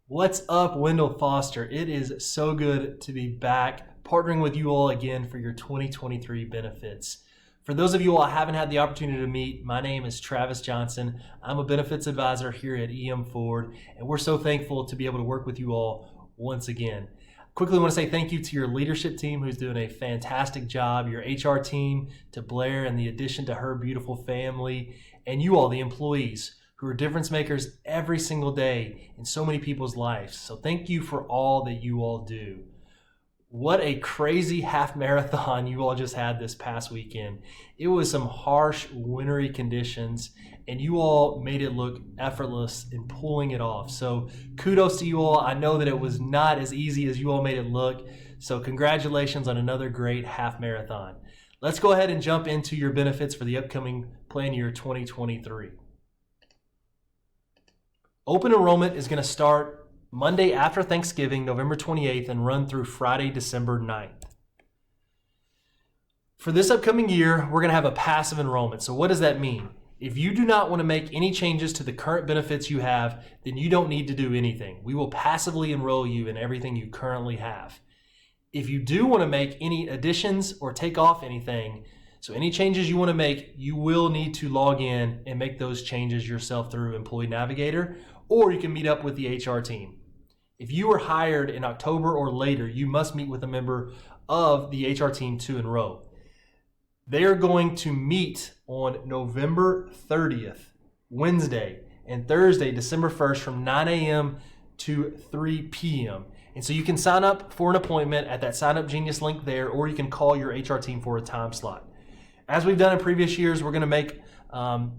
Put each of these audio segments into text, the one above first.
What's up, Wendell Foster? It is so good to be back partnering with you all again for your 2023 benefits. For those of you all I haven't had the opportunity to meet, my name is Travis Johnson. I'm a benefits advisor here at EM Ford, and we're so thankful to be able to work with you all once again. Quickly want to say thank you to your leadership team who's doing a fantastic job, your HR team, to Blair and the addition to her beautiful family, and you all, the employees, who are difference makers every single day in so many people's lives. So thank you for all that you all do. What a crazy half marathon you all just had this past weekend. It was some harsh, wintry conditions, and you all made it look effortless in pulling it off. So kudos to you all. I know that it was not as easy as you all made it look. So congratulations on another great half marathon. Let's go ahead and jump into your benefits for the upcoming plan year 2023. Open enrollment is going to start Monday after Thanksgiving, November 28th, and run through Friday, December 9th. For this upcoming year, we're going to have a passive enrollment. So what does that mean? If you do not want to make any changes to the current benefits you have, then you don't need to do anything. We will passively enroll you in everything you currently have. If you do want to make any additions or take off anything, so any changes you want to make, you will need to log in and make those changes yourself through Employee Navigator, or you can meet up with the HR team. If you were hired in October or later, you must meet with a member of the HR team to enroll. They are going to meet on November 30th, Wednesday, and Thursday, December 1st from 9 a.m. to 3 p.m. And so you can sign up for an appointment at that Sign Up Genius link there, or you can call your HR team for a time slot. As we've done in previous years, we're going to make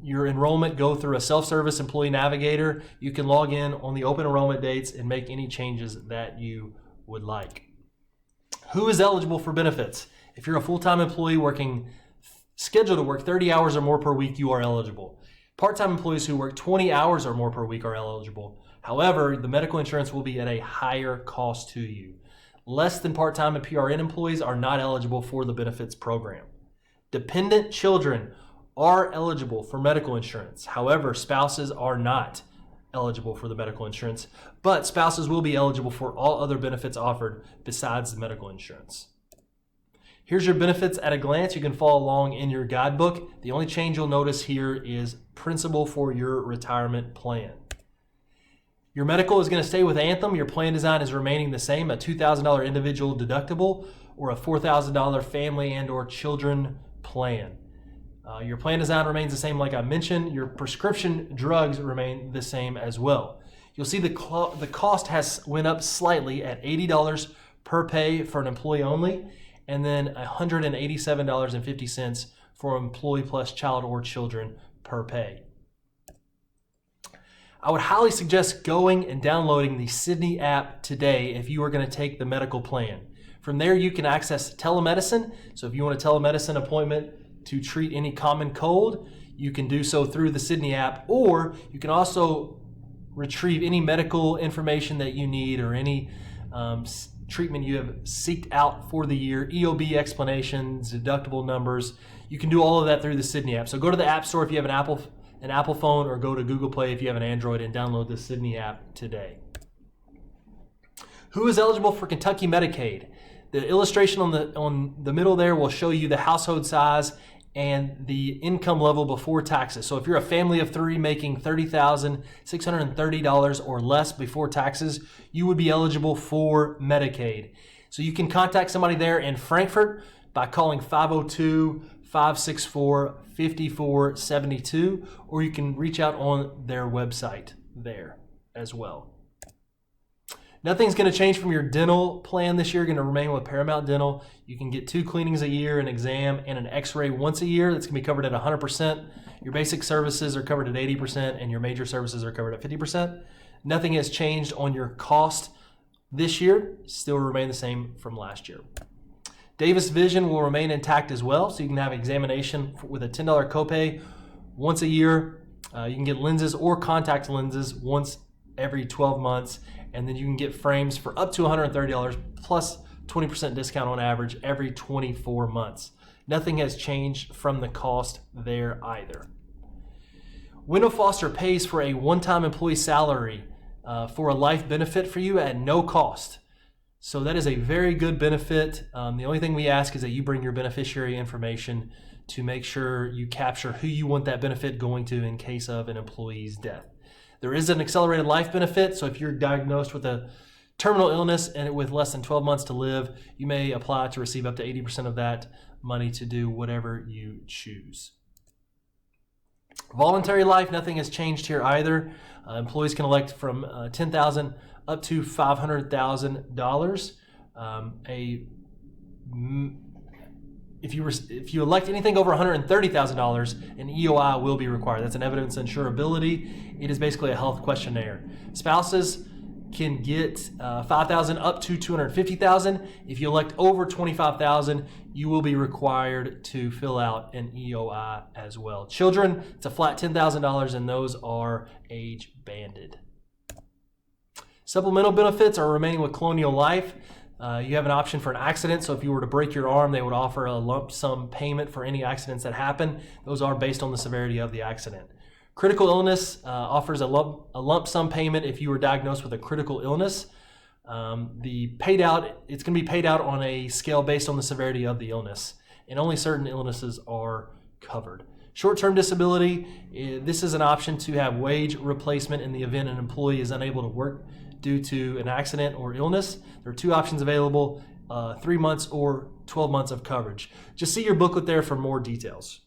your enrollment go through a self-service Employee Navigator. You can log in on the open enrollment dates and make any changes that you would like. Who is eligible for benefits? If you're a full-time employee scheduled to work 30 hours or more per week, you are eligible. Part-time employees who work 20 hours or more per week are eligible. However, the medical insurance will be at a higher cost to you. Less than part-time and PRN employees are not eligible for the benefits program. Dependent children are eligible for medical insurance. However, spouses are not eligible for the medical insurance, but spouses will be eligible for all other benefits offered besides the medical insurance. Here's your benefits at a glance. You can follow along in your guidebook. The only change you'll notice here is principal for your retirement plan. Your medical is going to stay with Anthem. Your plan design is remaining the same, a $2,000 individual deductible or a $4,000 family and or children plan. Your plan design remains the same like I mentioned. Your prescription drugs remain the same as well. You'll see the cost has went up slightly at $80 per pay for an employee only, and then $187.50 for employee plus child or children per pay. I would highly suggest going and downloading the Sydney app today if you are going to take the medical plan. From there, you can access telemedicine. So if you want a telemedicine appointment to treat any common cold, you can do so through the Sydney app, or you can also retrieve any medical information that you need or any treatment you have seeked out for the year, EOB explanations, deductible numbers. You can do all of that through the Sydney app. So go to the App Store if you have an Apple phone, or go to Google Play if you have an Android and download the Sydney app today. Who is eligible for Kentucky Medicaid? The illustration on the middle there will show you the household size and the income level before taxes. So if you're a family of three making $30,630 or less before taxes, you would be eligible for Medicaid. So you can contact somebody there in Frankfort by calling 502-564-5472, or you can reach out on their website there as well. Nothing's going to change from your dental plan this year. You're going to remain with Paramount Dental. You can get 2 cleanings a year, an exam, and an x-ray once a year. That's going to be covered at 100%. Your basic services are covered at 80%, and your major services are covered at 50%. Nothing has changed on your cost this year. Still remain the same from last year. Davis Vision will remain intact as well, so you can have examination with a $10 copay once a year. You can get lenses or contact lenses once every 12 months, and then you can get frames for up to $130 plus 20% discount on average every 24 months. Nothing has changed from the cost there either. Wendell Foster pays for a one-time employee salary for a life benefit for you at no cost. So that is a very good benefit. The only thing we ask is that you bring your beneficiary information to make sure you capture who you want that benefit going to in case of an employee's death. There is an accelerated life benefit, so if you're diagnosed with a terminal illness and with less than 12 months to live, you may apply to receive up to 80% of that money to do whatever you choose. Voluntary life, nothing has changed here either. Employees can elect from $10,000 up to $500,000. If you elect anything over $130,000, an EOI will be required. That's an evidence insurability. It is basically a health questionnaire. Spouses can get $5,000 up to $250,000. If you elect over $25,000, you will be required to fill out an EOI as well. Children, it's a flat $10,000, and those are age banded. Supplemental benefits are remaining with Colonial Life. You have an option for an accident, so if you were to break your arm, they would offer a lump sum payment for any accidents that happen. Those are based on the severity of the accident. Critical illness offers a lump sum payment if you were diagnosed with a critical illness. It's going to be paid out on a scale based on the severity of the illness, and only certain illnesses are covered. Short-term disability, this is an option to have wage replacement in the event an employee is unable to work due to an accident or illness. There are two options available, 3 months or 12 months of coverage. Just see your booklet there for more details.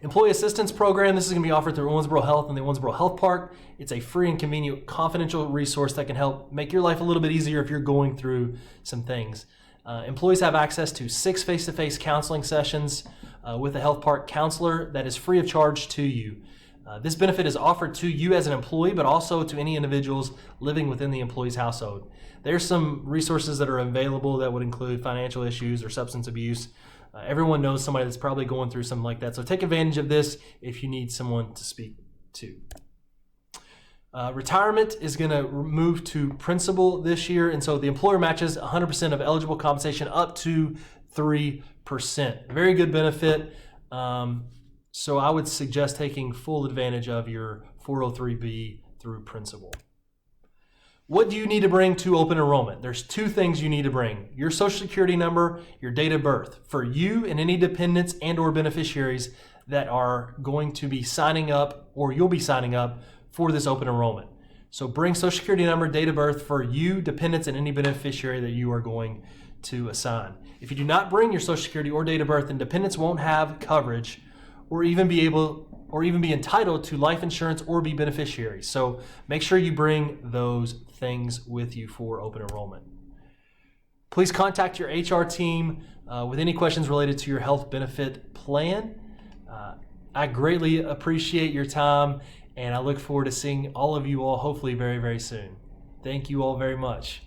Employee Assistance Program, this is going to be offered through Owensboro Health and the Owensboro Health Park. It's a free and convenient confidential resource that can help make your life a little bit easier if you're going through some things. Employees have access to 6 face-to-face counseling sessions with a health park counselor that is free of charge to you. This benefit is offered to you as an employee, but also to any individuals living within the employee's household. There's some resources that are available that would include financial issues or substance abuse. Everyone knows somebody that's probably going through something like that, so take advantage of this if you need someone to speak to. Retirement is going to move to principal this year, and so the employer matches 100% of eligible compensation up to 3%. Very good benefit. So I would suggest taking full advantage of your 403B through principal. What do you need to bring to open enrollment? There's 2 things you need to bring: your social security number, your date of birth, for you and any dependents and or beneficiaries that are going to be signing up, or you'll be signing up for this open enrollment. So bring social security number, date of birth for you, dependents, and any beneficiary that you are going to assign. If you do not bring your social security or date of birth, then dependents won't have coverage or even be entitled to life insurance or be beneficiaries. So make sure you bring those things with you for open enrollment. Please contact your HR team with any questions related to your health benefit plan. I greatly appreciate your time, and I look forward to seeing all of you all hopefully very, very soon. Thank you all very much.